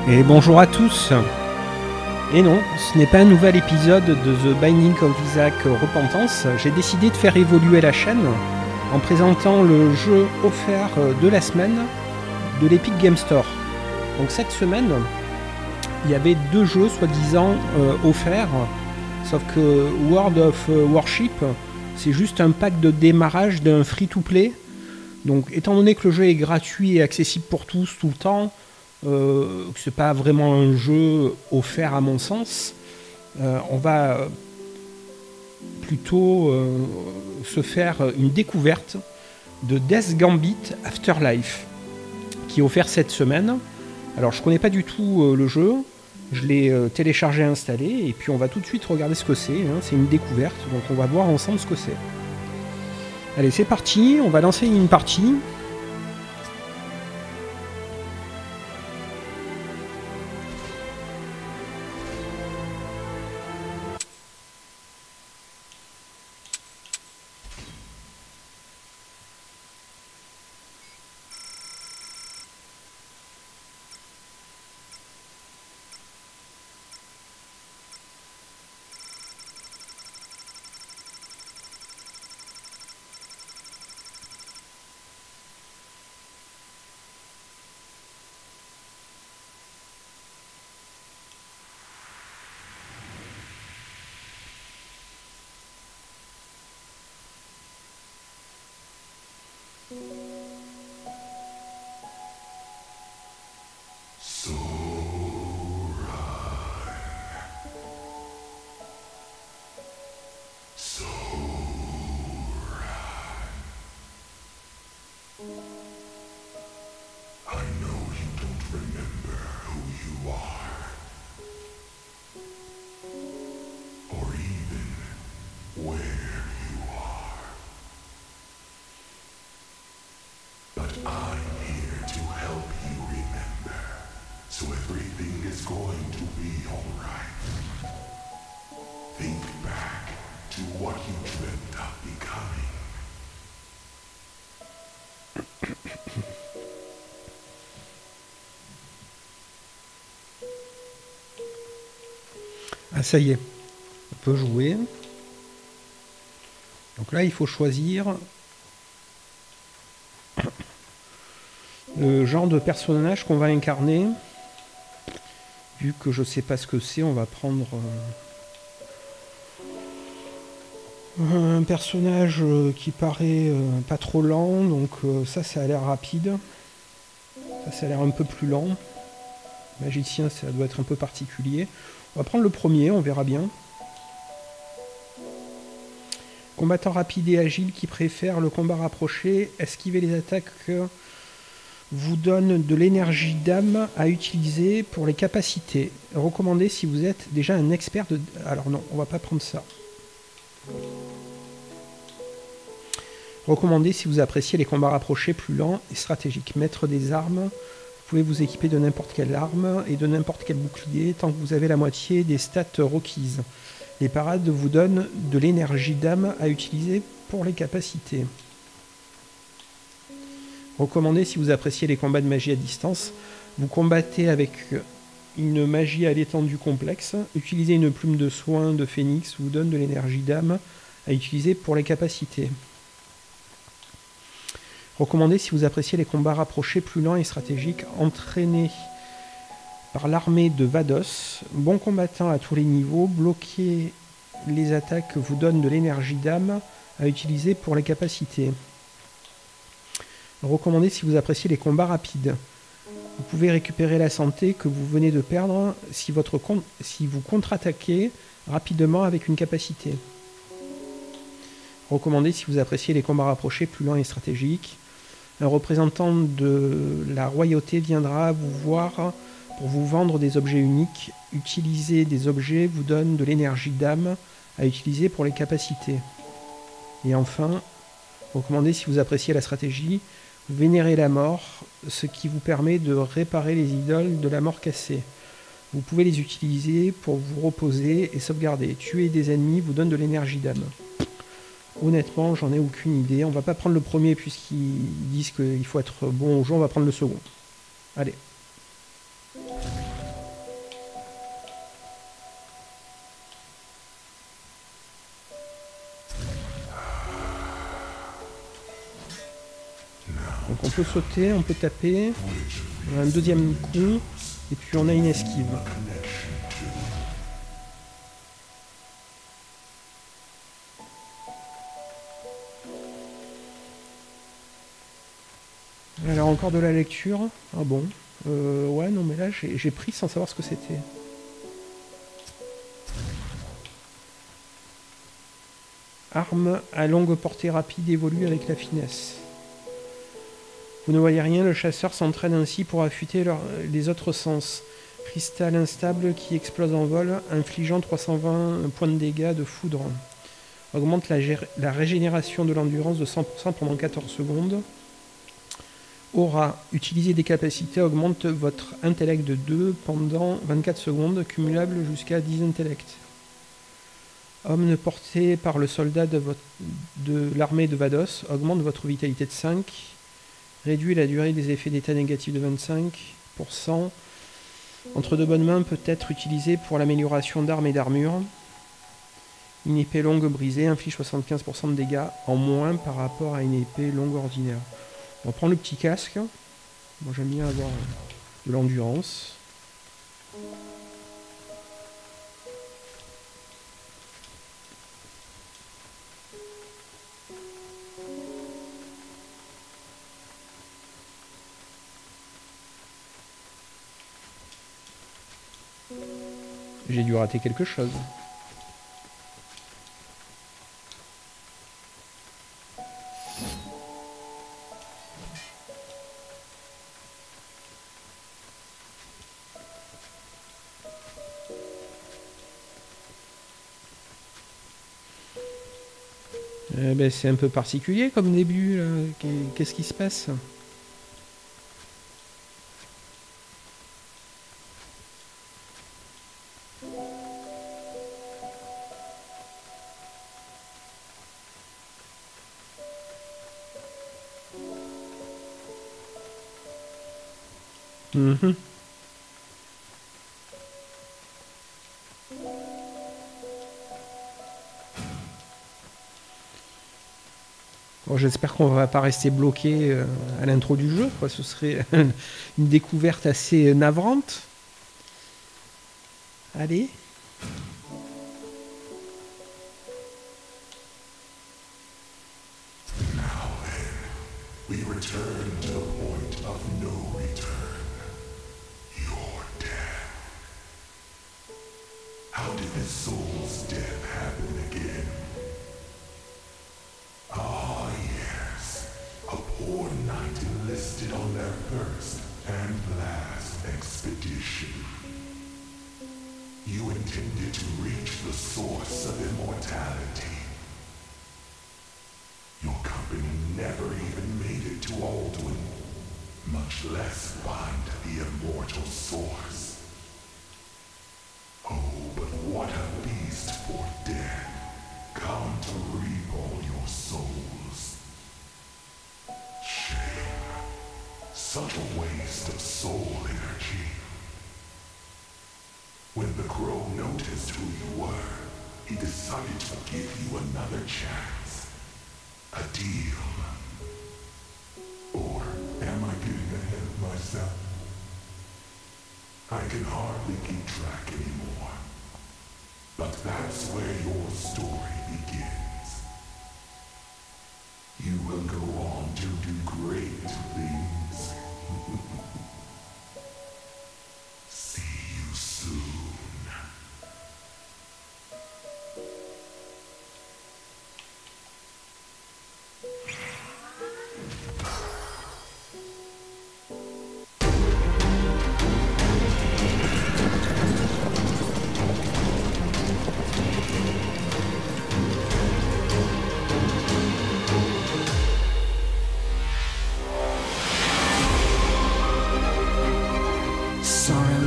Et bonjour à tous. Et non, ce n'est pas un nouvel épisode de The Binding of Isaac Repentance. J'ai décidé de faire évoluer la chaîne en présentant le jeu offert de la semaine de l'Epic Game Store. Donc cette semaine, il y avait deux jeux soi-disant offerts, sauf que World of Warship, c'est juste un pack de démarrage d'un free-to-play. Donc étant donné que le jeu est gratuit et accessible pour tous tout le temps, que c'est pas vraiment un jeu offert à mon sens, on va plutôt se faire une découverte de Death Gambit Afterlife qui est offert cette semaine. Alors je connais pas du tout le jeu, je l'ai téléchargé et installé et puis on va tout de suite regarder ce que c'est, hein. C'est une découverte, donc on va voir ensemble ce que c'est. Allez, c'est parti, on va lancer une partie. Ah ça y est, on peut jouer. Donc là il faut choisir le genre de personnage qu'on va incarner. Vu que je sais pas ce que c'est, on va prendre un personnage qui paraît pas trop lent, donc ça a l'air rapide. Ça a l'air un peu plus lent. Magicien, ça doit être un peu particulier. On va prendre le premier, on verra bien. Combattant rapide et agile qui préfère le combat rapproché, esquiver les attaques vous donne de l'énergie d'âme à utiliser pour les capacités. Recommandé si vous êtes déjà un expert de... Alors non, on va pas prendre ça. Recommandé si vous appréciez les combats rapprochés plus lents et stratégiques. Maître des armes, vous pouvez vous équiper de n'importe quelle arme et de n'importe quel bouclier tant que vous avez la moitié des stats requises. Les parades vous donnent de l'énergie d'âme à utiliser pour les capacités. Recommandé si vous appréciez les combats de magie à distance. Vous combattez avec une magie à l'étendue complexe. Utilisez une plume de soin de phénix vous donne de l'énergie d'âme à utiliser pour les capacités. Recommandé si vous appréciez les combats rapprochés plus lents et stratégiques. Entraîné par l'armée de Vados. Bon combattant à tous les niveaux. Bloquer les attaques vous donne de l'énergie d'âme à utiliser pour les capacités. Recommandé si vous appréciez les combats rapides. Vous pouvez récupérer la santé que vous venez de perdre si vous contre-attaquez rapidement avec une capacité. Recommandé si vous appréciez les combats rapprochés plus lents et stratégiques. Un représentant de la royauté viendra vous voir pour vous vendre des objets uniques. Utiliser des objets vous donne de l'énergie d'âme à utiliser pour les capacités. Et enfin, recommandé si vous appréciez la stratégie. Vénérer la mort, ce qui vous permet de réparer les idoles de la mort cassée. Vous pouvez les utiliser pour vous reposer et sauvegarder. Tuer des ennemis vous donne de l'énergie d'âme. Honnêtement, j'en ai aucune idée. On va pas prendre le premier puisqu'ils disent qu'il faut être bon au jeu. On va prendre le second. Allez. on peut sauter, on peut taper. On a un deuxième coup. Et puis on a une esquive. Alors encore de la lecture. Ah bon. Ouais, non mais là j'ai pris sans savoir ce que c'était. Arme à longue portée rapide évolue avec la finesse. Vous ne voyez rien, le chasseur s'entraîne ainsi pour affûter les autres sens. Cristal instable qui explose en vol, infligeant 320 points de dégâts de foudre. Augmente la régénération de l'endurance de 100% pendant 14 secondes. Aura, utiliser des capacités augmente votre intellect de 2 pendant 24 secondes, cumulable jusqu'à 10 intellect. Homme porté par le soldat de l'armée de Vados, augmente votre vitalité de 5, réduit la durée des effets d'état négatifs de 25%. Entre deux bonnes mains peut être utilisé pour l'amélioration d'armes et d'armure. Une épée longue brisée inflige 75% de dégâts en moins par rapport à une épée longue ordinaire. On va prendre le petit casque. Moi j'aime bien avoir de l'endurance. J'ai dû rater quelque chose. Ben, c'est un peu particulier comme début. Qu'est-ce qui se passe ? Bon, j'espère qu'on va pas rester bloqué à l'intro du jeu, quoi. Ce serait une découverte assez navrante. Allez.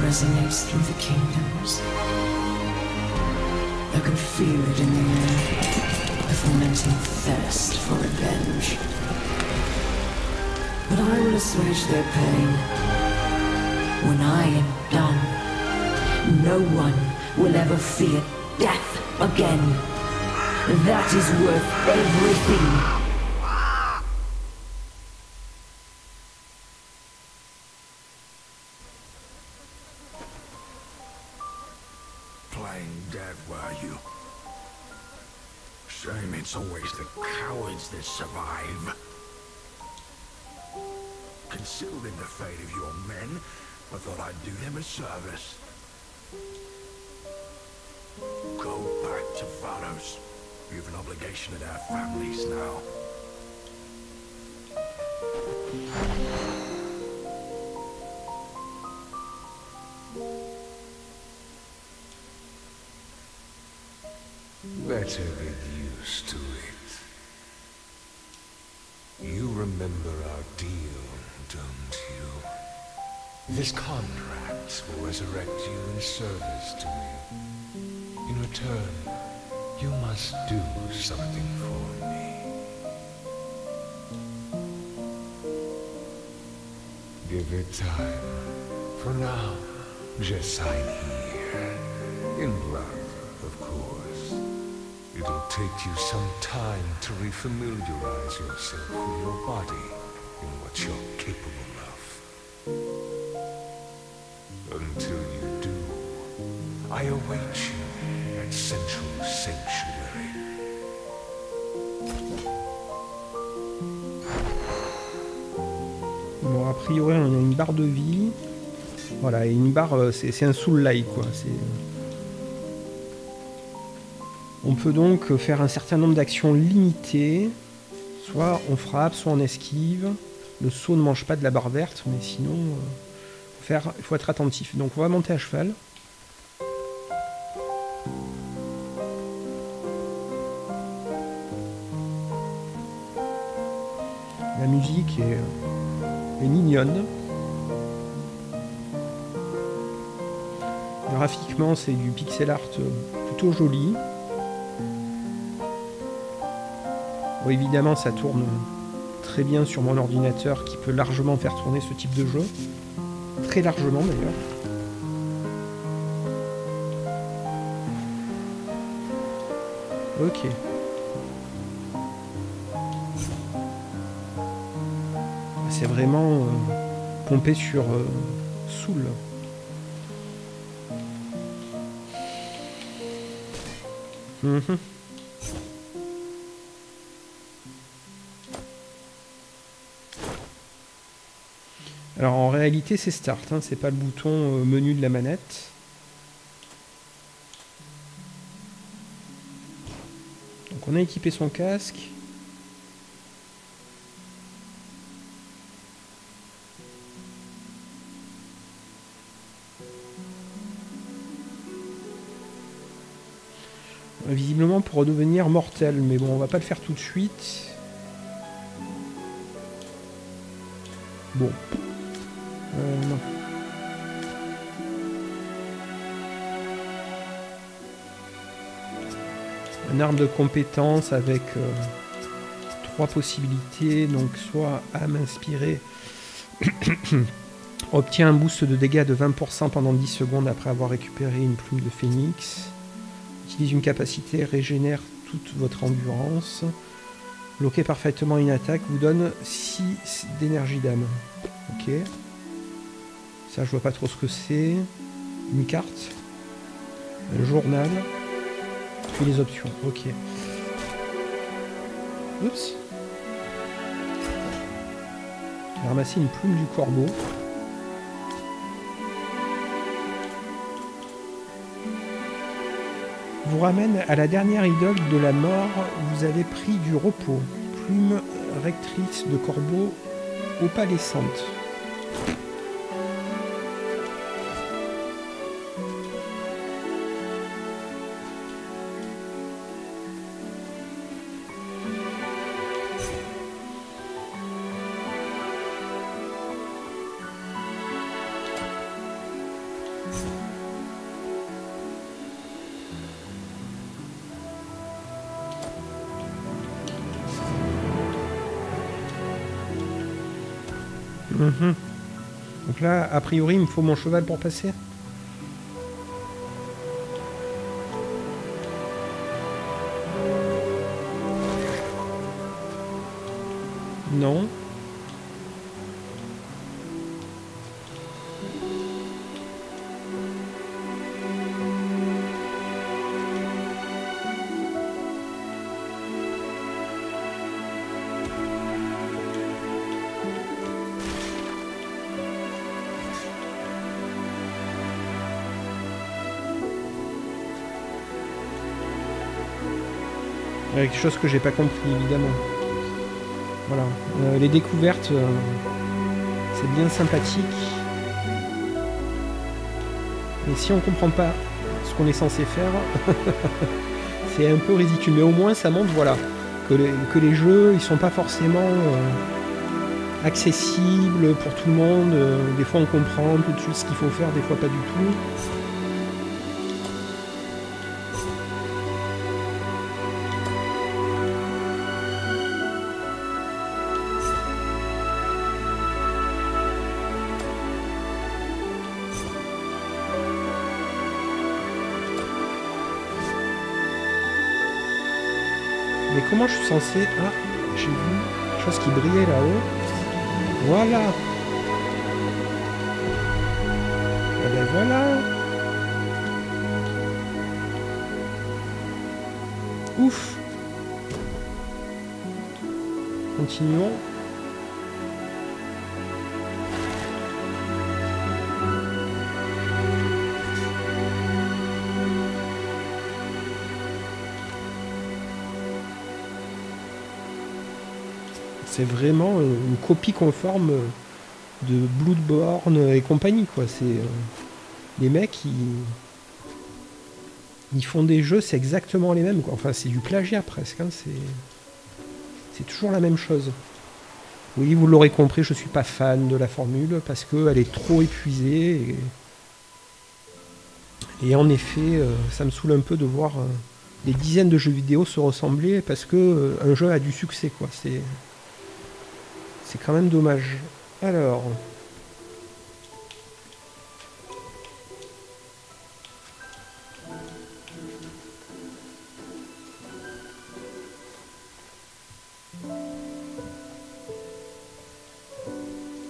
Resonates through the kingdoms. I can feel it in the air, a fermenting thirst for revenge. But I will assuage their pain. When I am done, no one will ever fear death again. That is worth everything. lying dead, were you? Shame it's always the cowards that survive. Considering the fate of your men, I thought I'd do them a service. Go back to Valos. You have an obligation to their families now. Better get used to it. You remember our deal, don't you? This contract will resurrect you in service to me. In return, you must do something for me. Give it time. For now, just sign here. In blood, of course. It'll take you some time to refamiliarize yourself with your body and what you're capable of. Until you do, I await you at Central Sanctuary. Bon, a priori, on a une barre de vie. Voilà, et une barre, c'est un soul-like, quoi. On peut donc faire un certain nombre d'actions limitées. Soit on frappe, soit on esquive. Le saut ne mange pas de la barre verte, mais sinon, il faut être attentif. Donc on va monter à cheval. La musique est mignonne. Graphiquement, c'est du pixel art plutôt joli. Bon, évidemment, ça tourne très bien sur mon ordinateur qui peut largement faire tourner ce type de jeu. Très largement d'ailleurs. Ok. C'est vraiment pompé sur Soul. Alors en réalité c'est Start, hein, c'est pas le bouton menu de la manette. Donc on a équipé son casque. Visiblement pour redevenir mortel, mais bon on va pas le faire tout de suite. Bon. Non. Une arme de compétence avec 3 possibilités, donc soit âme inspirée obtient un boost de dégâts de 20% pendant 10 secondes après avoir récupéré une plume de phénix, utilise une capacité, régénère toute votre endurance, bloquer parfaitement une attaque vous donne 6 d'énergie d'âme. Ok. Ça, je vois pas trop ce que c'est. Une carte. Un journal. Puis les options. Ok. Oups. J'ai ramassé une plume du corbeau. Vous ramène à la dernière idole de la mort. Vous avez pris du repos. Plume rectrice de corbeau opalescente. Donc là, a priori, il me faut mon cheval pour passer. Non. Quelque chose que j'ai pas compris, évidemment. Voilà. Les découvertes, c'est bien sympathique. Mais si on comprend pas ce qu'on est censé faire, c'est un peu ridicule. Mais au moins, ça montre, voilà, que les jeux, ils sont pas forcément accessibles pour tout le monde. Des fois, on comprend tout de suite ce qu'il faut faire, des fois pas du tout. Mais comment je suis censé... Ah, j'ai vu quelque chose qui brillait là-haut. Voilà. Et ben voilà. Ouf. Continuons. C'est vraiment une copie conforme de Bloodborne et compagnie, quoi. C'est les mecs, ils font des jeux, c'est exactement les mêmes, quoi. Enfin, c'est du plagiat presque. Hein. C'est toujours la même chose. Oui, vous l'aurez compris, je suis pas fan de la formule parce qu'elle est trop épuisée. Et en effet, ça me saoule un peu de voir des dizaines de jeux vidéo se ressembler parce que un jeu a du succès, quoi. C'est quand même dommage. Alors...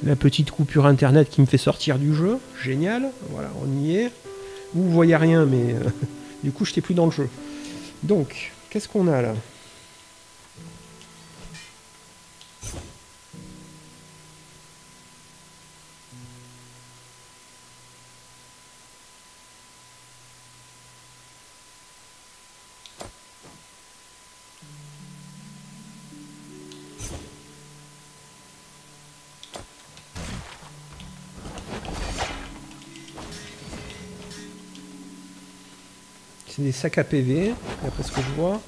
La petite coupure internet qui me fait sortir du jeu. Génial. Voilà, on y est. Vous voyez rien, mais du coup, je n'étais plus dans le jeu. Donc, qu'est-ce qu'on a là ? C'est des sacs à PV, d'après ce que je vois.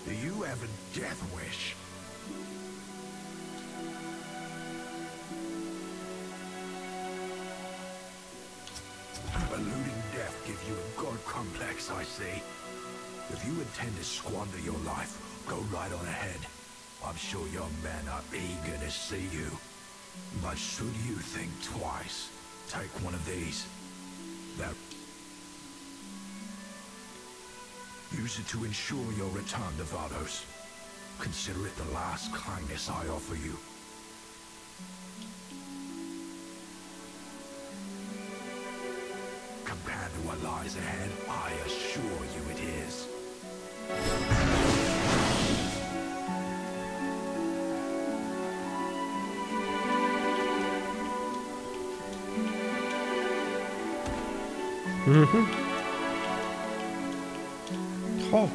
Do you have a death wish? Eluding death gives you a god complex, I see. If you intend to squander your life, go right on ahead. I'm sure your men are eager to see you. But should you think twice, take one of these. Use it to ensure your return to Vados. Consider it the last kindness I offer you. Compared to what lies ahead, I assure you it is. Oh.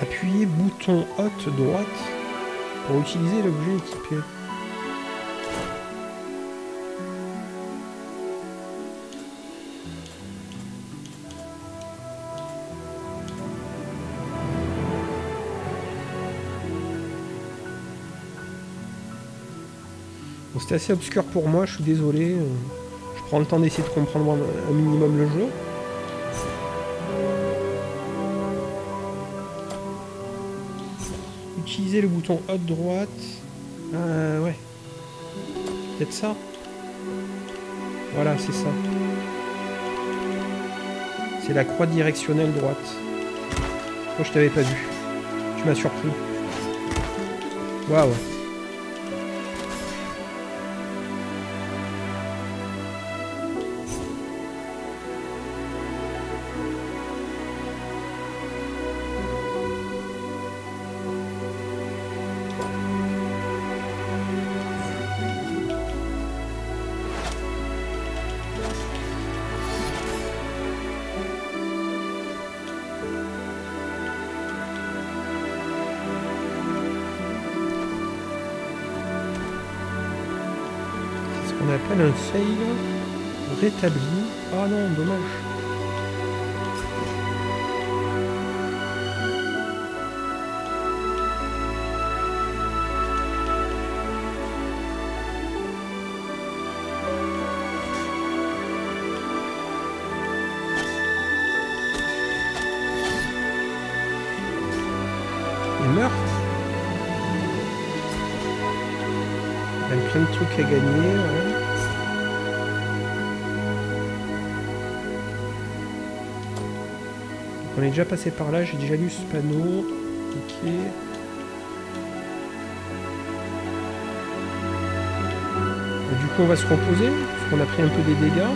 Appuyez bouton haute droite pour utiliser l'objet équipé. Bon, c'était assez obscur pour moi, je suis désolé. Je prends le temps d'essayer de comprendre un minimum le jeu. Utiliser le bouton haute droite. Ouais. Peut-être ça. Voilà, c'est ça. C'est la croix directionnelle droite. Moi, je t'avais pas vu. Tu m'as surpris. Waouh. appelle un fail rétabli. Ah non, dommage. Il meurt. Il y a plein de trucs à gagner. Ouais. On est déjà passé par là, j'ai déjà lu ce panneau. Ok. Et du coup, on va se reposer, parce qu'on a pris un peu des dégâts.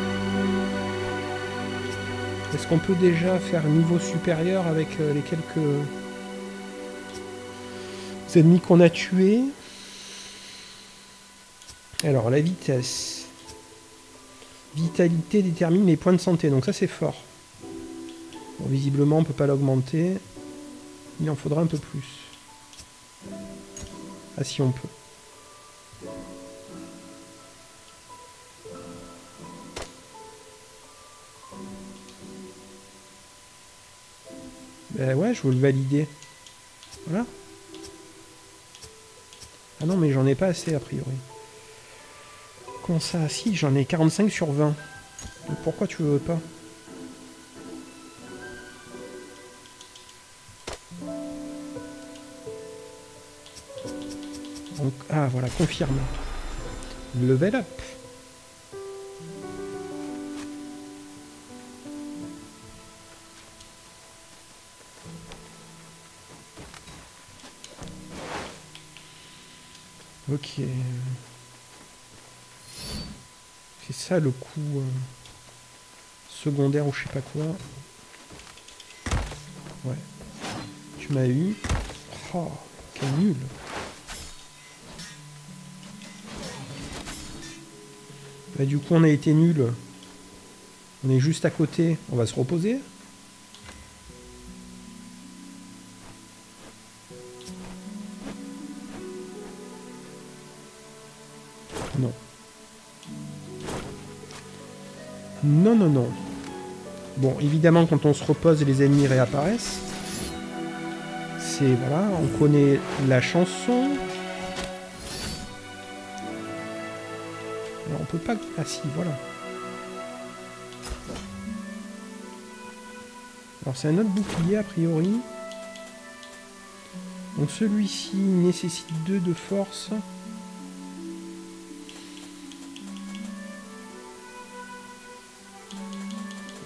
Est-ce qu'on peut déjà faire un niveau supérieur avec les quelques ennemis qu'on a tués? Alors, la vitesse. Vitalité détermine les points de santé, donc ça c'est fort. Bon, visiblement, on ne peut pas l'augmenter. Il en faudra un peu plus. Ah si, on peut. Ben ouais, je veux le valider. Voilà. Ah non, mais j'en ai pas assez, a priori. Comment ça? Si, j'en ai 45 sur 20. Donc pourquoi tu veux pas? Donc, ah voilà, confirme. Level up. Ok. C'est ça le coup secondaire ou je sais pas quoi. Ouais. Tu m'as eu. Oh, quel nul. Bah, du coup, on a été nul. On est juste à côté. On va se reposer. Non. Non, non, non. Bon, évidemment, quand on se repose, les ennemis réapparaissent. C'est, voilà, on connaît la chanson. Alors, on peut pas... Ah si, voilà. Alors, c'est un autre bouclier, a priori. Donc, celui-ci nécessite 2 de force.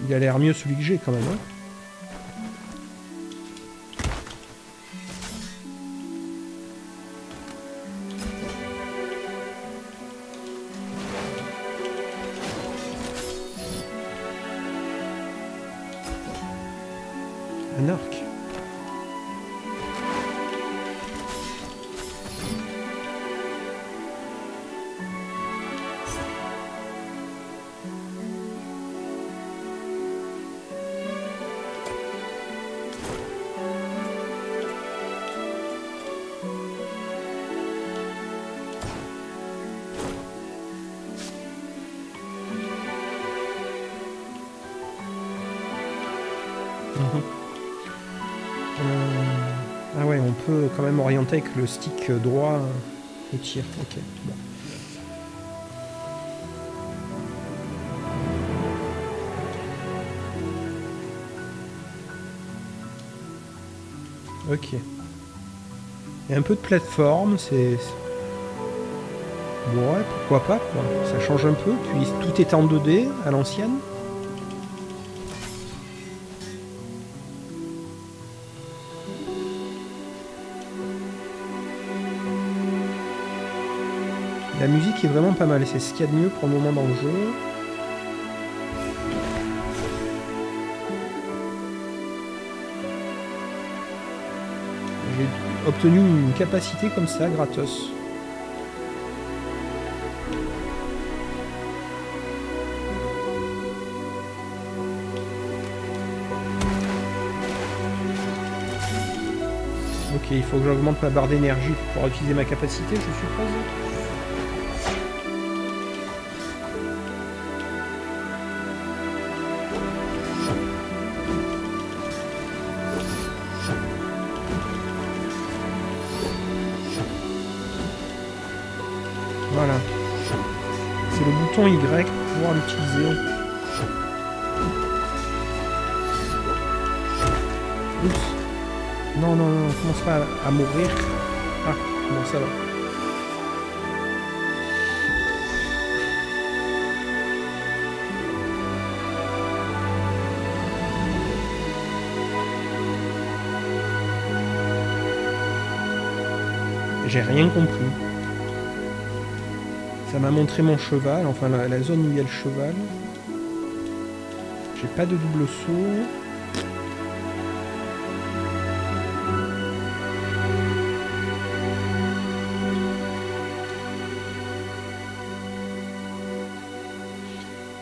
Il a l'air mieux celui que j'ai quand même. Hein. Un arc. Ah ouais, on peut quand même orienter avec le stick droit le tir. Ok, bon. Ok. Il y a un peu de plateforme, c'est... Ouais, pourquoi pas, quoi. Ça change un peu, puis tout est en 2D à l'ancienne. La musique est vraiment pas mal, c'est ce qu'il y a de mieux pour le moment dans le jeu. J'ai obtenu une capacité comme ça, gratos. Ok, il faut que j'augmente ma barre d'énergie pour pouvoir utiliser ma capacité, je suppose. bouton Y pour pouvoir l'utiliser. Oups. Non, non, non, on commence pas à mourir. Ah, bon, ça va. J'ai rien compris. Ça m'a montré mon cheval, enfin la zone où il y a le cheval. J'ai pas de double saut.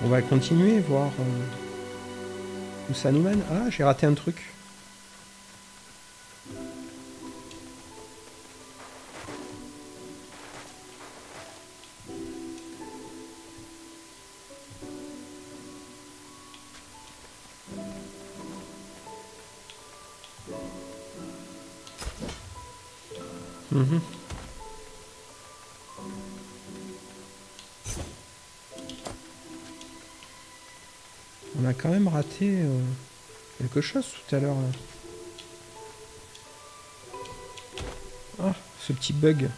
On va continuer, voir où ça nous mène. Ah, j'ai raté un truc. Mhm. On a quand même raté quelque chose tout à l'heure. Ah, ce petit bug.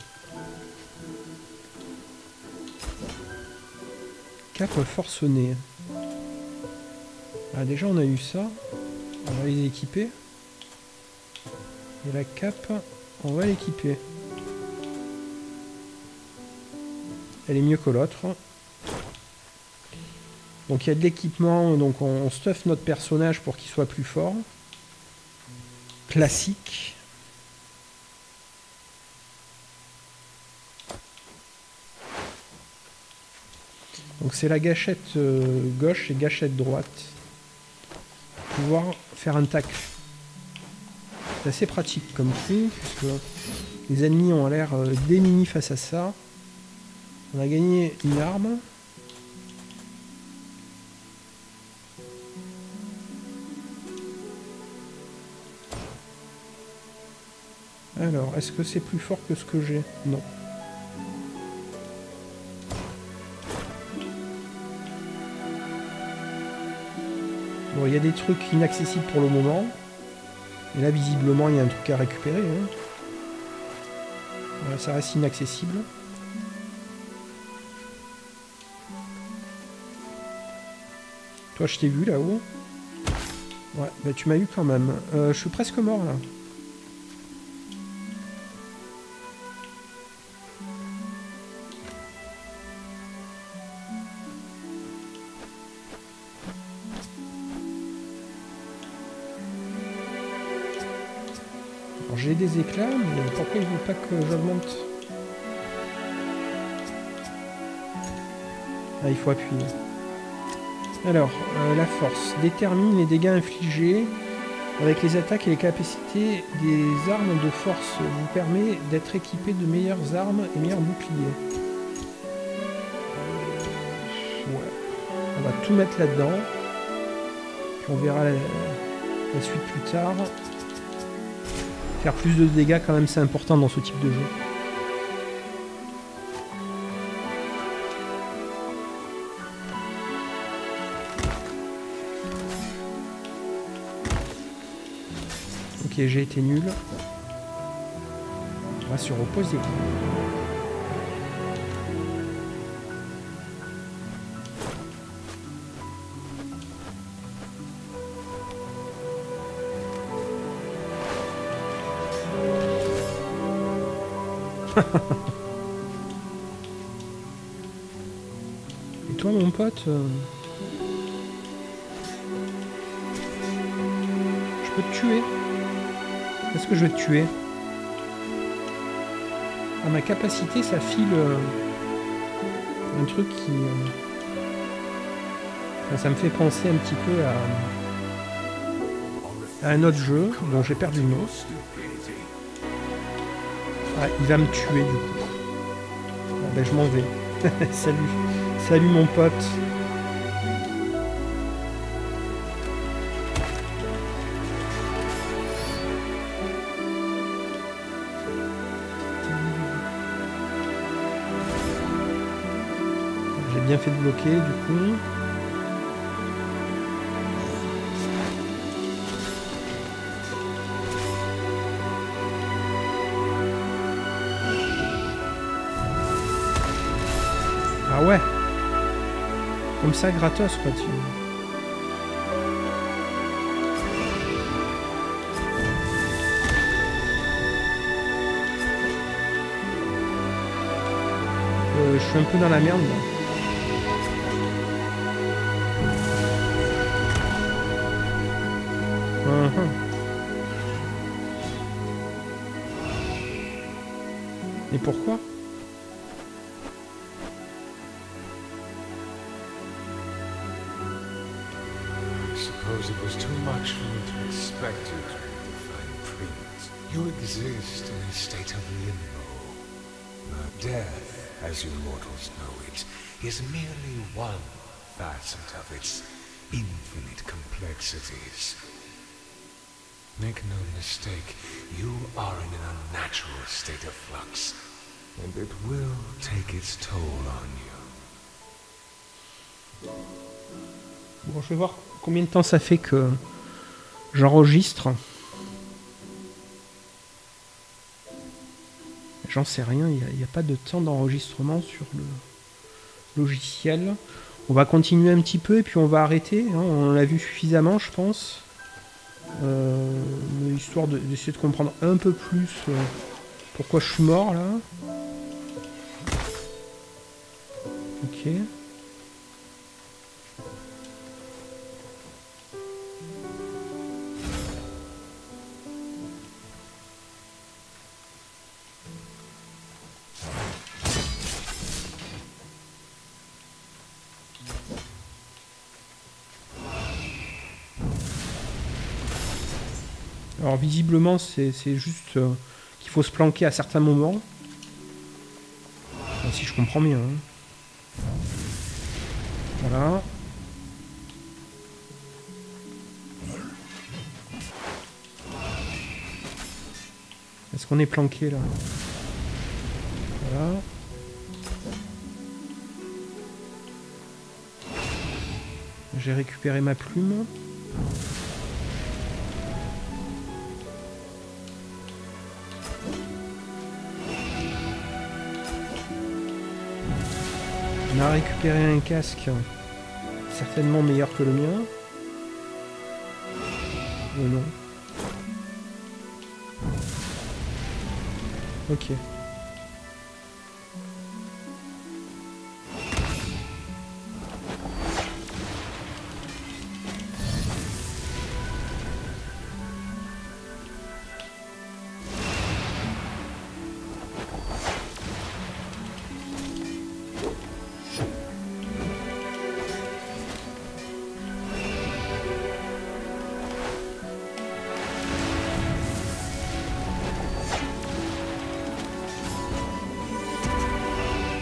Cape forcenée. Ah, déjà on a eu ça. On va les équiper. Et la cape, on va l'équiper. Elle est mieux que l'autre. Donc il y a de l'équipement, donc on stuff notre personnage pour qu'il soit plus fort. Classique. Donc c'est la gâchette gauche et gâchette droite. Pour pouvoir faire un tacle. C'est assez pratique comme truc, puisque les ennemis ont l'air démunis face à ça. On a gagné une arme. Alors, est-ce que c'est plus fort que ce que j'ai? Non. Bon, il y a des trucs inaccessibles pour le moment. Et là, visiblement, il y a un truc à récupérer. Hein. Voilà, ça reste inaccessible. Toi, je t'ai vu là-haut. Ouais, bah tu m'as eu quand même. Je suis presque mort là. Alors j'ai des éclats, mais pourquoi il veut pas que j'augmente? Ah, il faut appuyer. Alors, la force détermine les dégâts infligés avec les attaques et les capacités des armes de force. Vous permet d'être équipé de meilleures armes et meilleurs boucliers. Ouais. On va tout mettre là-dedans. Puis on verra la suite plus tard. Faire plus de dégâts quand même, c'est important dans ce type de jeu. Ok, j'ai été nul. On va se reposer. Et toi, mon pote, je peux te tuer. Est-ce que je vais te tuer? À ma capacité, ça file un truc qui... Enfin, ça me fait penser un petit peu à un autre jeu dont j'ai perdu le nom. Ah, il va me tuer du coup. Ah, ben, je m'en vais. Salut. Salut mon pote. bien fait de bloquer du coup. Ah ouais. Comme ça gratos quoi tu. Je suis un peu dans la merde là. Et pourquoi? I suppose it was too much for me to expect you to be the fine print. You exist in a state of limbo. The death, as you mortals know it, is merely one facet of its infinite complexities. Make no mistake, you are in an unnatural state of flux, and it will take its toll on you. Bon, je vais voir combien de temps ça fait que j'enregistre. J'en sais rien, il n'y a pas de temps d'enregistrement sur le logiciel. On va continuer un petit peu et puis on va arrêter. Hein. On l'a vu suffisamment, je pense. Histoire d'essayer de comprendre un peu plus pourquoi je suis mort là. Ok. Alors visiblement c'est juste qu'il faut se planquer à certains moments. Enfin, si je comprends bien. Hein. Voilà. Est-ce qu'on est planqué là? Voilà. J'ai récupéré ma plume. On a récupéré un casque certainement meilleur que le mien. Non. Ok.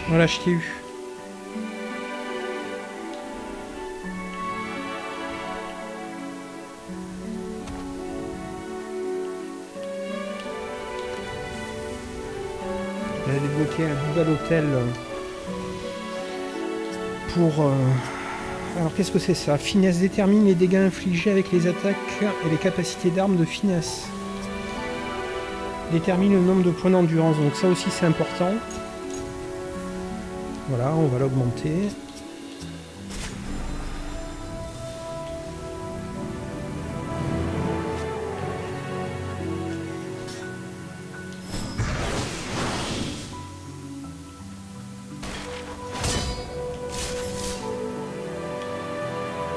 Voilà, je t'ai eu. Elle a débloqué un nouvel hôtel pour... Alors qu'est-ce que c'est ça? Finesse détermine les dégâts infligés avec les attaques et les capacités d'armes de finesse. Détermine le nombre de points d'endurance, donc ça aussi c'est important. Voilà, on va l'augmenter.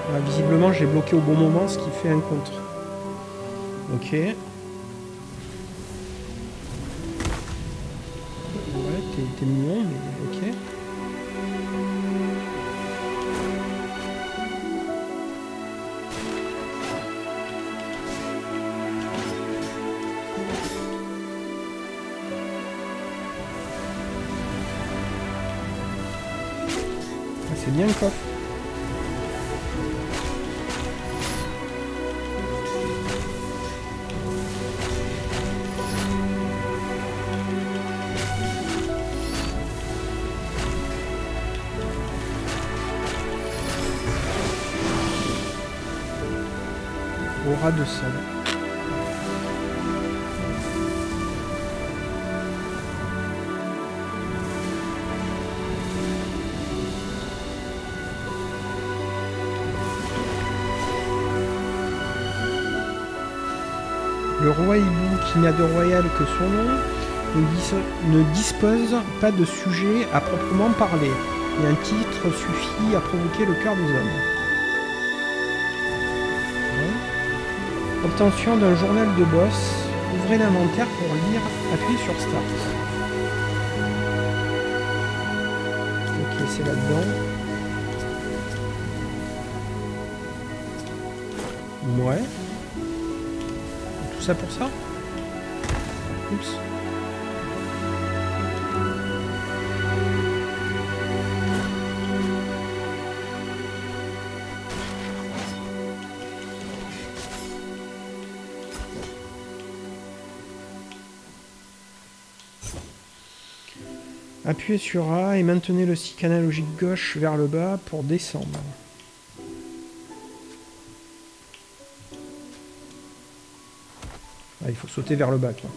Voilà, visiblement, j'ai bloqué au bon moment, ce qui fait un contre. Ok. Ouais, t'es mignon, mais ok. C'est bien le coffre. ras de sol. Le roi hibou, qui n'a de royal que son nom, ne dispose pas de sujet à proprement parler, et un titre suffit à provoquer le cœur des hommes. Ouais. Obtention d'un journal de boss, ouvrez l'inventaire pour lire, appuyez sur Start. Ok, c'est là-dedans. Ouais. Tout ça pour ça? Oups. Appuyez sur A et maintenez le stick analogique gauche vers le bas pour descendre. Ah, il faut sauter vers le bas, toi.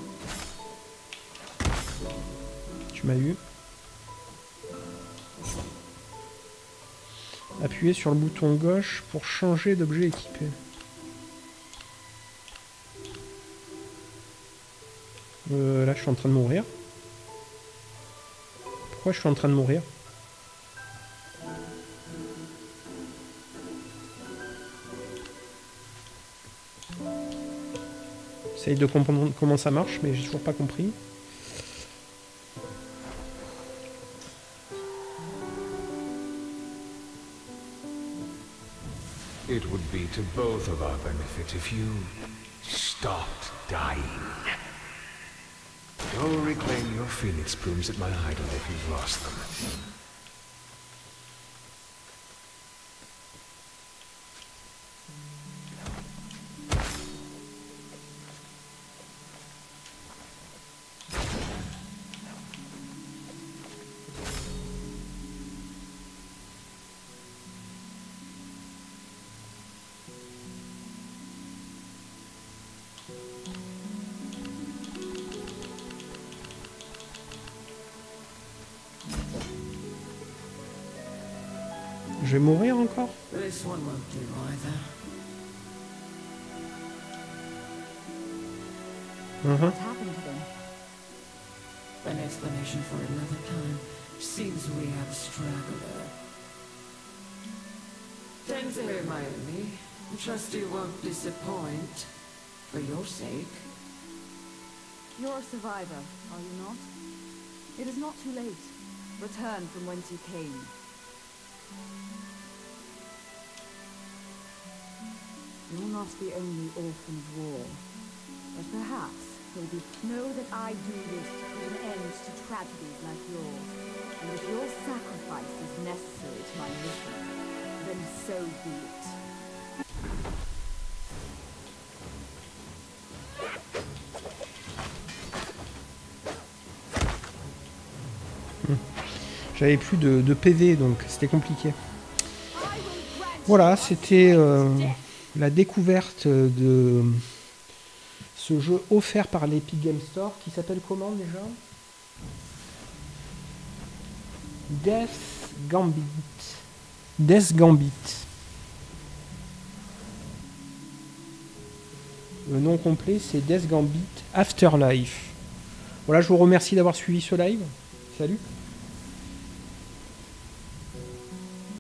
Tu m'as eu. Appuyez sur le bouton gauche pour changer d'objet équipé. Là, je suis en train de mourir. Pourquoi je suis en train de mourir? J'essaye de comprendre comment ça marche, mais j'ai toujours pas compris. It would be to both of our benefit if you stopped dying. Go reclaim your phoenix plumes at my idol if you've lost them. Je vais mourir encore? This one won't do either. What happened to them? An explanation for another time. Seems we have a straggler. Thanks, Hermione. Trust you won't disappoint. For your sake. You're a survivor, are you not? It is not too late. Return from whence you came. You're not the only orphan of war, but perhaps you'll be... Know that I do this to put an end to tragedies like yours, and if your sacrifice is necessary to my mission, then so be it. J'avais plus de PV, donc c'était compliqué. Voilà, c'était la découverte de ce jeu offert par l'Epic Game Store, qui s'appelle comment déjà? Death Gambit. Death Gambit. Le nom complet, c'est Death Gambit Afterlife. Voilà, je vous remercie d'avoir suivi ce live. Salut!